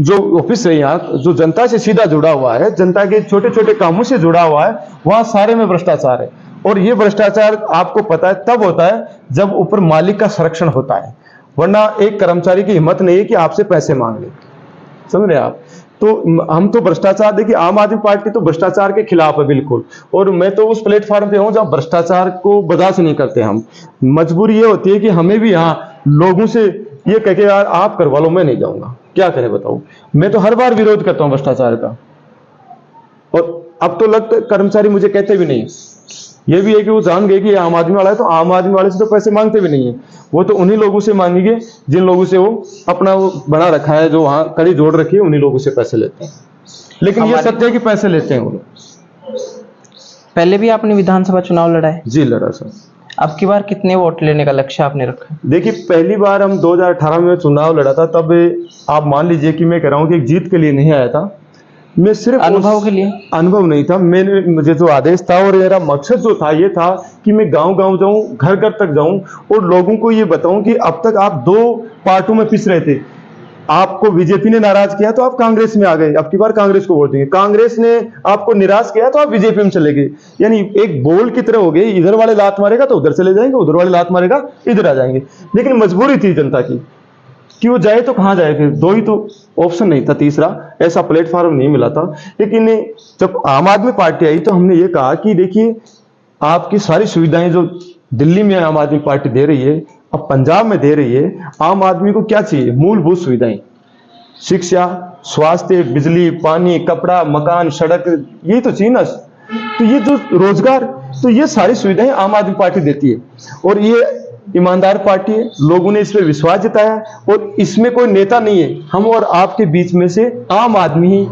जो ऑफिस है यहाँ, जो जनता से सीधा जुड़ा हुआ है, जनता के छोटे छोटे कामों से जुड़ा हुआ है, वहां सारे में भ्रष्टाचार है। और ये भ्रष्टाचार आपको पता है तब होता है जब ऊपर मालिक का संरक्षण होता है, वरना एक कर्मचारी की हिम्मत नहीं है कि आपसे पैसे मांग ले। समझ रहे आप। तो हम तो भ्रष्टाचार, देखिए आम आदमी पार्टी तो भ्रष्टाचार के खिलाफ है बिल्कुल, और मैं तो उस प्लेटफॉर्म पे हूं जहां भ्रष्टाचार को बर्दाश्त नहीं करते हम। मजबूरी ये होती है कि हमें भी यहाँ लोगों से ये कह के यार आप करवा लो, मैं नहीं जाऊंगा, क्या करें बताओ। मैं तो हर बार विरोध करता हूं भ्रष्टाचार का, और अब तो लगता है कर्मचारी मुझे कहते भी नहीं। ये भी है कि वो जान गए कि ये आम आदमी वाला है, तो आम आदमी वाले से तो पैसे मांगते भी नहीं है, वो तो उन्हीं लोगों से मांगेंगे जिन लोगों से वो अपना वो बना रखा है, जो वहां कड़ी जोड़ रखी है, उन्हीं लोगों से पैसे लेते हैं। लेकिन ये सत्य है कि पैसे लेते हैं वो लोग। पहले भी आपने विधानसभा चुनाव लड़ा है? जी लड़ा सर। अब की बार कितने वोट लेने का लक्ष्य आपने रखा? देखिए पहली बार हम 2018 में चुनाव लड़ा था, तब आप मान लीजिए कि मैं कह रहा हूँ कि एक जीत के लिए नहीं आया था, मैं सिर्फ अनुभव के लिए। अनुभव नहीं था, मैंने मुझे जो आदेश था और मेरा मकसद जो था ये था कि मैं गांव गांव जाऊं, घर घर तक जाऊं और लोगों को ये बताऊं कि अब तक आप दो पार्टों में पिस रहे थे। आपको बीजेपी ने नाराज किया तो आप कांग्रेस में आ गए, अब की बार कांग्रेस को वोट देंगे। कांग्रेस ने आपको निराश किया तो आप बीजेपी में चले गए। यानी एक बॉल की तरह हो गए, इधर वाले लात मारेगा तो उधर चले जाएंगे, उधर वाले लात मारेगा इधर आ जाएंगे। लेकिन मजबूरी थी जनता की कि वो जाए तो कहां जाए, फिर दो ही तो ऑप्शन नहीं था, तीसरा ऐसा प्लेटफॉर्म नहीं मिला था। लेकिन जब आम आदमी पार्टी आई तो हमने ये कहा कि देखिए आपकी सारी सुविधाएं जो दिल्ली में आम आदमी पार्टी दे रही है, अब पंजाब में दे रही है, आम आदमी को क्या चाहिए, मूलभूत सुविधाएं, शिक्षा, स्वास्थ्य, बिजली, पानी, कपड़ा, मकान, सड़क, यही तो चाहिए ना। तो ये जो रोजगार, तो ये सारी सुविधाएं आम आदमी पार्टी देती है, और ये ईमानदार पार्टी है, लोगों ने इस पर विश्वास जताया, और इसमें कोई नेता नहीं है, हम और आपके बीच में से आम आदमी ही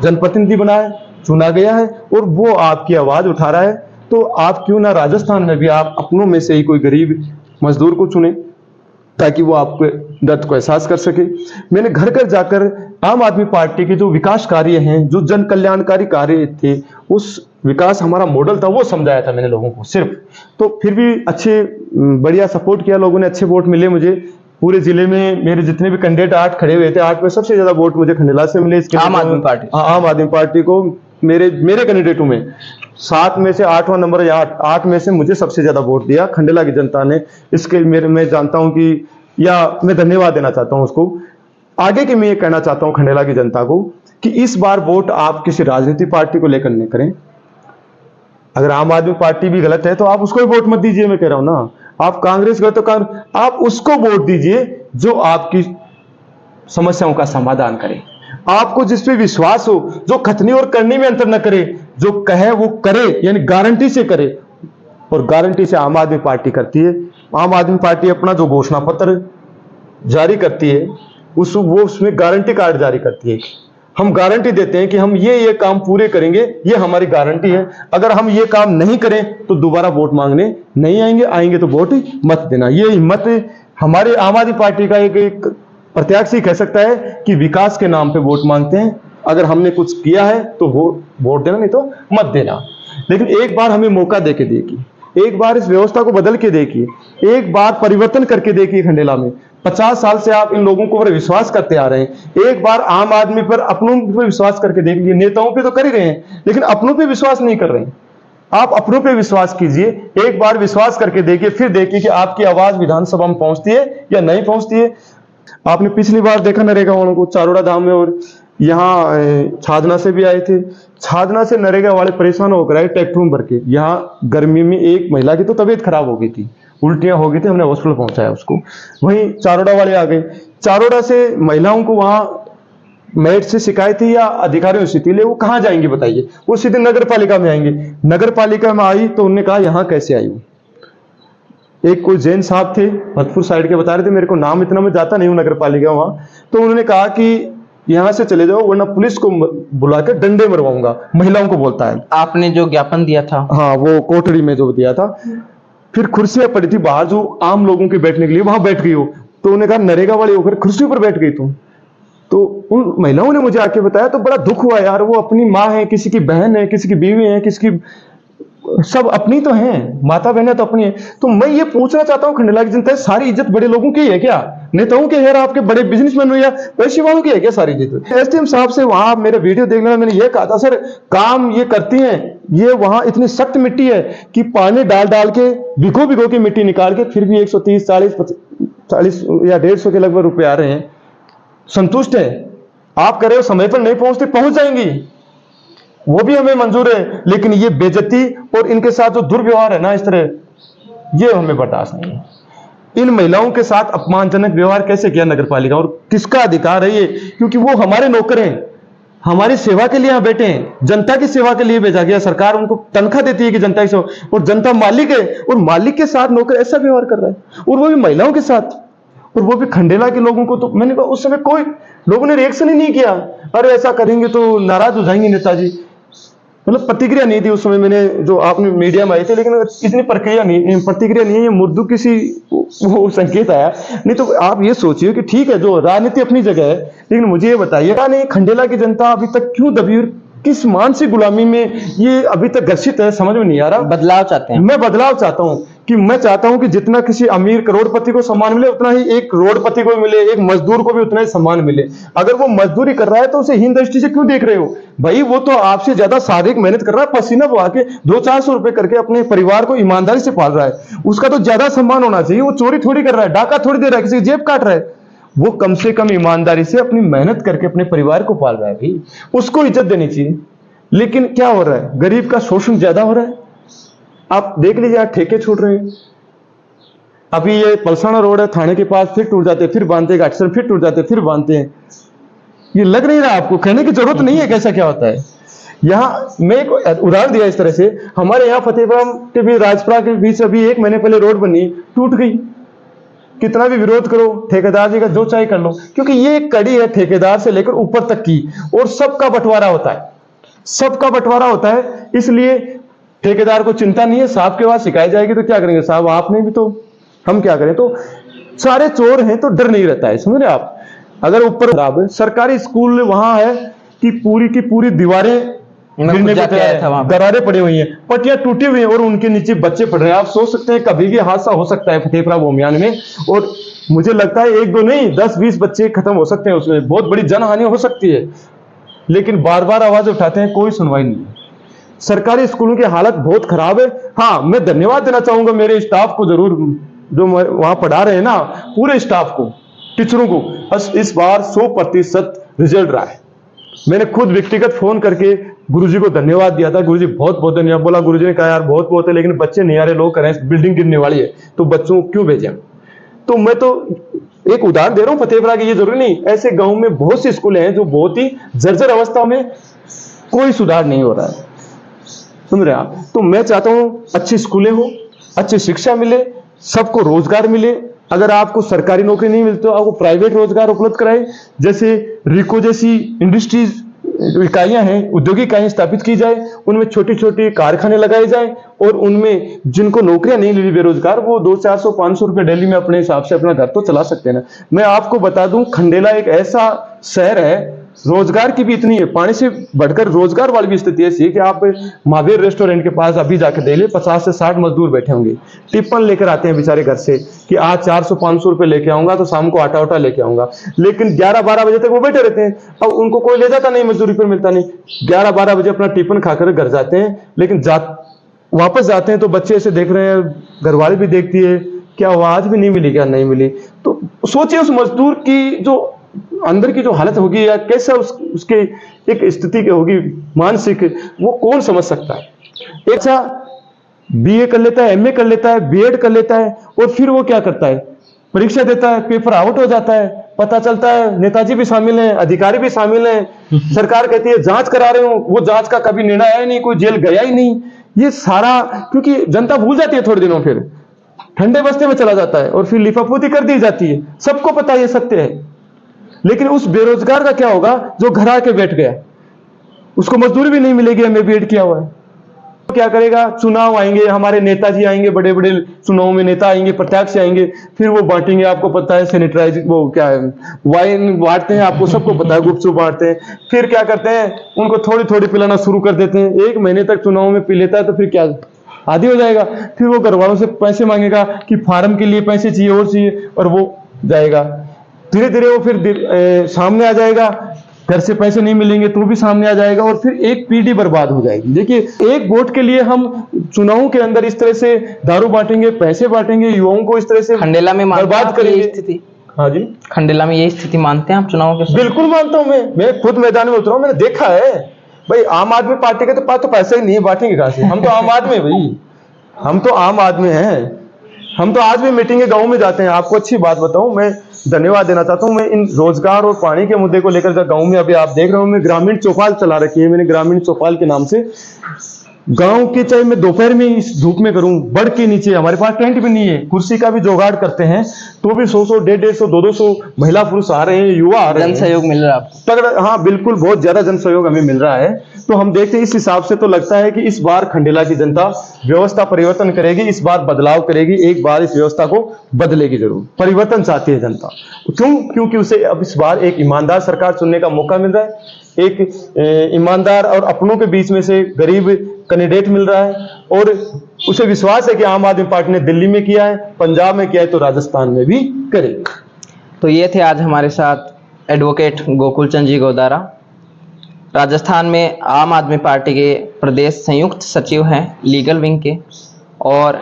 जनप्रतिनिधि बना है, चुना गया है, और वो आपकी आवाज उठा रहा है। तो आप क्यों ना राजस्थान में भी आप अपनों में से ही कोई गरीब मजदूर को चुने, ताकि वो आपके दर्द को एहसास कर सके। मैंने घर घर जाकर आम आदमी पार्टी के जो विकास कार्य हैं, जो जन कल्याणकारी कार्य थे, उस विकास हमारा मॉडल था, वो समझाया था मैंने लोगों को सिर्फ। तो फिर भी अच्छे बढ़िया सपोर्ट किया लोगों ने, अच्छे वोट मिले मुझे। पूरे जिले में मेरे जितने भी कैंडिडेट 8 खड़े हुए थे, 8 में सबसे ज्यादा वोट मुझे खंडेला से मिले। आम आदमी पार्टी? आम आदमी पार्टी को मेरे कैंडिडेटों में 7 में से 8वां नंबर, या 8 में से मुझे सबसे ज्यादा वोट दिया खंडेला की जनता ने। इसके मैं जानता हूं कि, या मैं धन्यवाद देना चाहता हूं उसको। आगे के मैं ये कहना चाहता हूं खंडेला की जनता को कि इस बार वोट आप किसी राजनीतिक पार्टी को लेकर नहीं करें। अगर आम आदमी पार्टी भी गलत है तो आप उसको भी वोट मत दीजिए, मैं कह रहा हूं ना। आप कांग्रेस गलत तो आप उसको वोट दीजिए जो आपकी समस्याओं का समाधान करे, आपको जिस पे विश्वास हो, जो खतनी और करनी में अंतर न करे, जो कहे वो करे, यानी गारंटी से करे। और गारंटी से आम आदमी पार्टी करती है। आम आदमी पार्टी अपना जो घोषणा पत्र जारी करती है, वो उसमें गारंटी कार्ड जारी करती है। हम गारंटी देते हैं कि हम ये काम पूरे करेंगे, ये हमारी गारंटी है। अगर हम ये काम नहीं करें तो दोबारा वोट मांगने नहीं आएंगे, आएंगे तो वोट मत देना। ये हिम्मत हमारे आम आदमी पार्टी का एक प्रत्याशी कह सकता है कि विकास के नाम पे वोट मांगते हैं। अगर हमने कुछ किया है तो वोट देना, नहीं तो मत देना। लेकिन एक बार हमें मौका दे के देखिए, एक बार इस व्यवस्था को बदल के देखिए, एक बार परिवर्तन करके देखिए। खंडेला में 50 साल से आप इन लोगों को पर विश्वास करते आ रहे हैं, एक बार आम आदमी पर, अपनों पर विश्वास करके देख लीजिए। नेताओं पे तो कर ही रहे हैं, लेकिन अपनों पे विश्वास नहीं कर रहे हैं। आप अपनों पे विश्वास कीजिए, एक बार विश्वास करके देखिए, फिर देखिए कि आपकी आवाज विधानसभा में पहुंचती है या नहीं पहुंचती है। आपने पिछली बार देखा नरेगा वालों को चारोड़ा धाम में, और यहाँ छादना से भी आए थे। छादना से नरेगा वाले परेशान होकर आए ट्रैक्टर में भर के। यहाँ गर्मी में एक महिला की तो तबीयत खराब हो गई थी, उल्टियां हो गई थी, हमने हॉस्पिटल पहुंचाया उसको। वहीं चारोड़ा वाले आ गए, चारोड़ा से महिलाओं को वहां मेयर से शिकायत थी या अधिकारियों से थी, ले वो कहाँ जाएंगी बताइए? वो सीधे नगर पालिका में आएंगे। नगर पालिका में आई तो उन्होंने कहा यहाँ कैसे आई हूँ। एक कोई जैन साहब थे भरतपुर साइड के, बता रहे थे, मेरे को नाम इतना मैं जाता नहीं हूँ नगर पालिका वहां, तो उन्होंने कहा कि यहाँ से चले जाओ वरना पुलिस को बुलाकर डंडे मरवाऊंगा, महिलाओं को बोलता है। आपने जो ज्ञापन दिया था, हाँ, वो कोठड़ी में जो दिया था। फिर कुर्सियां पड़ी थी बाहर जो आम लोगों के बैठने के लिए, वहां बैठ गई हो। तो उन्होंने कहा नरेगा वाली होकर कुर्सी पर बैठ गई तुम। तो उन महिलाओं ने मुझे आके बताया तो बड़ा दुख हुआ यार, वो अपनी माँ है, किसी की बहन है, किसी की बीवी है, किसी की, सब अपनी तो हैं, माता बहनें तो अपनी है। तो मैं ये पूछना चाहता हूँ खंडेला की जनता, सारी इज्जत बड़े लोगों की है क्या? नेताओं के है, आपके बड़े बिजनेसमैन हो या पैसे वालों की है क्या सारी इज्जत? एसडीएम साहब से वहां मेरे वीडियो देखने में मैंने ये कहा था, सर काम ये करती हैं, ये वहां इतनी सख्त मिट्टी है कि पानी डाल डाल के भिगो भिगो के मिट्टी निकाल के फिर भी 130 40 या 150 के लगभग रुपए आ रहे हैं, संतुष्ट है। आप कह रहे हो समय पर नहीं पहुंचते, पहुंच जाएंगी, वो भी हमें मंजूर है, लेकिन ये बेइज्जती और इनके साथ जो दुर्व्यवहार है ना इस तरह, ये हमें बर्दाश्त नहीं है। इन महिलाओं के साथ अपमानजनक व्यवहार कैसे किया नगर पालिका, और किसका अधिकार है ये? क्योंकि वो हमारे नौकर हैं, हमारी सेवा के लिए यहाँ बैठे हैं, जनता की सेवा के लिए भेजा गया। सरकार उनको तनख्वाह देती है कि जनता की सेवा, और जनता मालिक है, और मालिक के साथ नौकर ऐसा व्यवहार कर रहा है, और वो भी महिलाओं के साथ, और वो भी खंडेला के लोगों को। तो मैंने कहा उस समय कोई लोगों ने रिएक्शन ही नहीं किया, अरे ऐसा करेंगे तो नाराज हो जाएंगे नेताजी, मतलब प्रतिक्रिया नहीं दी उस समय। मैंने जो आपने मीडिया में आई थी, लेकिन इतनी प्रतिक्रिया नहीं है, ये मुर्दू किसी वो संकेत आया। नहीं तो आप ये सोचिए कि ठीक है जो राजनीति अपनी जगह है, लेकिन मुझे ये बताइए नहीं खंडेला की जनता अभी तक क्यों दबी, किस मानसिक गुलामी में ये अभी तक ग्रसित है, समझ में नहीं आ रहा। बदलाव चाहते हैं? मैं बदलाव चाहता हूं कि मैं चाहता हूं कि जितना किसी अमीर करोड़पति को सम्मान मिले उतना ही एक करोड़पति को मिले, एक मजदूर को भी उतना ही सम्मान मिले। अगर वो मजदूरी कर रहा है तो उसे हीन दृष्टि से क्यों देख रहे हो भाई? वो तो आपसे ज्यादा शारीरिक मेहनत कर रहा है, पसीना बहा के 200-400 रुपए करके अपने परिवार को ईमानदारी से पाल रहा है, उसका तो ज्यादा सम्मान होना चाहिए। वो चोरी थोड़ी कर रहा है, डाका थोड़ी दे रहा है, किसी की जेब काट रहा है, वो कम से कम ईमानदारी से अपनी मेहनत करके अपने परिवार को पाल रहा है भाई, उसको इज्जत देनी चाहिए। लेकिन क्या हो रहा है, गरीब का शोषण ज्यादा हो रहा है। आप देख लीजिए, आप ठेके छूट रहे हैं। अभी ये पलसाना रोड है थाने के पास, फिर टूट जाते फिर बांधते, घाटसर फिर टूट जाते फिर बांधते हैं। ये लग नहीं रहा आपको? कहने की जरूरत नहीं है कैसा क्या होता है। यहाँ मैं एक उदाहरण दिया इस तरह से, हमारे यहाँ फतेहपुर के भी राजपुरा के बीच अभी 1 महीने पहले रोड बनी, टूट गई। कितना भी विरोध करो, ठेकेदार जी का जो चाहे कर लो, क्योंकि ये एक कड़ी है ठेकेदार से लेकर ऊपर तक की, और सबका बंटवारा होता है, सबका बंटवारा होता है। इसलिए ठेकेदार को चिंता नहीं है, साहब के पास शिकायत जाएगी तो क्या करेंगे साहब, आपने भी तो, हम क्या करें। तो सारे चोर हैं तो डर नहीं रहता है, समझ रहे आप। अगर ऊपर खराब है, सरकारी स्कूल वहां है कि पूरी की पूरी दीवारें गिरने पे तैयार है, दरारें पड़ी हुई हैं, पट्टियां टूटी हुई हैं, और उनके नीचे बच्चे पढ़ रहे हैं। आप सोच सकते हैं कभी भी हादसा हो सकता है फतेहपुरा बोमियान में, और मुझे लगता है 1-2 नहीं 10-20 बच्चे खत्म हो सकते हैं, उसमें बहुत बड़ी जनहानि हो सकती है। लेकिन बार बार आवाज उठाते हैं, कोई सुनवाई नहीं। सरकारी स्कूलों की हालत बहुत खराब है। हाँ, मैं धन्यवाद देना चाहूंगा मेरे स्टाफ को, जरूर जो वहां पढ़ा रहे हैं ना, पूरे स्टाफ को, टीचरों को। बस इस बार 100% रिजल्ट रहा है। मैंने खुद व्यक्तिगत फोन करके गुरुजी को धन्यवाद दिया था, गुरुजी बहुत बहुत धन्यवाद। बोला गुरुजी ने कहा यार बहुत बहुत है, लेकिन बच्चे नहीं आ रहे, लोग करें बिल्डिंग गिरने वाली है तो बच्चों को क्यों भेजें। तो मैं तो एक उदाहरण दे रहा हूं फतेहपुरा की, ये जरूरी नहीं, ऐसे गांव में बहुत से स्कूल हैं जो बहुत ही जर्जर अवस्था में, कोई सुधार नहीं हो रहा है, सुन रहे आप। तो मैं चाहता हूं अच्छी स्कूलें हो, अच्छी शिक्षा मिले, सबको रोजगार मिले। अगर आपको सरकारी नौकरी नहीं मिलती तो आपको प्राइवेट रोजगार उपलब्ध कराए, जैसे रिको जैसी इंडस्ट्रीज इकाइयां हैं, औद्योगिक इकाइयां स्थापित की जाए, उनमें छोटी छोटी कारखाने लगाए जाए, और उनमें जिनको नौकरियां नहीं मिली बेरोजगार, वो 200-400-500 रुपए डेली में अपने हिसाब से अपना घर तो चला सकते हैं ना। मैं आपको बता दूं, खंडेला एक ऐसा शहर है, रोजगार की भी इतनी है, पानी से बढ़कर रोजगार वाली भी स्थिति ऐसी है कि आप महावीर रेस्टोरेंट के पास अभी जाकर देख ले, 50 से 60 मजदूर बैठे होंगे, टिप्पण लेकर आते हैं बेचारे घर से कि आज 400-500 रुपए लेके आऊंगा तो शाम को आटा उटा लेके आऊंगा, लेकिन 11-12 बजे तक वो बैठे रहते हैं। अब उनको कोई ले जाता नहीं, मजदूरी पर मिलता नहीं, 11-12 बजे अपना टिफिन खाकर घर जाते हैं, लेकिन वापस जाते हैं तो बच्चे ऐसे देख रहे हैं, घरवाली भी देखती है क्या हुआ आज भी नहीं मिली, क्या नहीं मिली। तो सोचिए उस मजदूर की जो अंदर की जो हालत होगी, या कैसा उसके एक स्थिति की होगी मानसिक, वो कौन समझ सकता है। एक अच्छा बीए कर लेता है, एमए कर लेता है, बीएड कर लेता है, और फिर वो क्या करता है, परीक्षा देता है, पेपर आउट हो जाता है, पता चलता है नेताजी भी शामिल हैं, अधिकारी भी शामिल हैं, सरकार कहती है जांच करा रहे हो, वो जांच का कभी निर्णय आया नहीं, कोई जेल गया ही नहीं। ये सारा क्योंकि जनता भूल जाती है थोड़े दिनों, फिर ठंडे बस्ते में चला जाता है और फिर लिफाफोती कर दी जाती है। सबको पता ये सत्य है। लेकिन उस बेरोजगार का क्या होगा जो घर आके बैठ गया, उसको मजदूरी भी नहीं मिलेगी, एमए बीएड किया हुआ है, तो क्या करेगा? चुनाव आएंगे, हमारे नेताजी आएंगे, बड़े बड़े चुनाव में नेता आएंगे, प्रत्यक्ष आएंगे, फिर वो बांटेंगे। आपको पता है सैनिटाइज वो क्या है, वाइन बांटते हैं, आपको सबको पता है, गुपचुप बांटते हैं। फिर क्या करते हैं? उनको थोड़ी थोड़ी पिलाना शुरू कर देते हैं। 1 महीने तक चुनाव में पी लेता है तो फिर क्या आदी हो जाएगा। फिर वो घर वालों से पैसे मांगेगा कि फार्म के लिए पैसे चाहिए और चाहिए, और वो जाएगा। धीरे धीरे वो फिर सामने आ जाएगा, घर से पैसे नहीं मिलेंगे तो भी सामने आ जाएगा, और फिर एक पीढ़ी बर्बाद हो जाएगी। देखिए, एक वोट के लिए हम चुनाव के अंदर इस तरह से दारू बांटेंगे, पैसे बांटेंगे, युवाओं को इस तरह से खंडेला में बर्बाद करेंगे। स्थिति, हाँ जी, खंडेला में यही स्थिति मानते हैं आप चुनाव के? बिल्कुल मानता हूं। मैं खुद मैदान में उतरा हूं, मैंने देखा है भाई। आम आदमी पार्टी के तो पास तो पैसा ही नहीं है, बांटेंगे कहां से? हम तो आम आदमी है भाई, हम तो आम आदमी हैं। हम तो आज भी मीटिंग गांव में जाते हैं। आपको अच्छी बात बताऊं, मैं धन्यवाद देना चाहता हूं। मैं इन रोजगार और पानी के मुद्दे को लेकर गांव में, अभी आप देख रहे हो, मैं ग्रामीण चौपाल चला रखी है मैंने, ग्रामीण चौपाल के नाम से। गांव के, चाहे मैं दोपहर में इस धूप में करूं, बड़ के नीचे, हमारे पास टेंट भी नहीं है, कुर्सी का भी जुगाड़ करते हैं, तो भी 100-100, 150-150, 200 महिला पुरुष आ रहे हैं, युवा आ रहे हैं। जन सहयोग मिल रहा है आपको? तगड़ा, हाँ बिल्कुल, बहुत ज्यादा जन सहयोग हमें मिल रहा है। तो हम देखते हैं, इस हिसाब से तो लगता है कि इस बार खंडेला की जनता व्यवस्था परिवर्तन करेगी, इस बार बदलाव करेगी, एक बार इस व्यवस्था को बदलेगी जरूर। परिवर्तन चाहती है जनता। क्यों? क्योंकि उसे अब इस बार एक ईमानदार सरकार चुनने का मौका मिल रहा है, एक ईमानदार और अपनों के बीच में से गरीब कैंडिडेट मिल रहा है, और उसे विश्वास है कि आम आदमी पार्टी ने दिल्ली में किया है, पंजाब में किया है, तो राजस्थान में भी करेगी। तो ये थे आज हमारे साथ एडवोकेट गोकुल चंद जी गोदारा, राजस्थान में आम आदमी पार्टी के प्रदेश संयुक्त सचिव हैं लीगल विंग के, और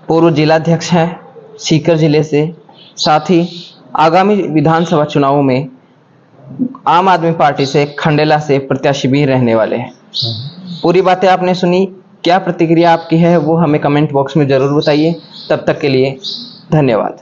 पूर्व जिलाध्यक्ष हैं सीकर जिले से। साथ ही आगामी विधानसभा चुनावों में आम आदमी पार्टी से खंडेला से प्रत्याशी भी रहने वाले हैं। पूरी बातें आपने सुनी, क्या प्रतिक्रिया आपकी है वो हमें कमेंट बॉक्स में जरूर बताइए। तब तक के लिए धन्यवाद।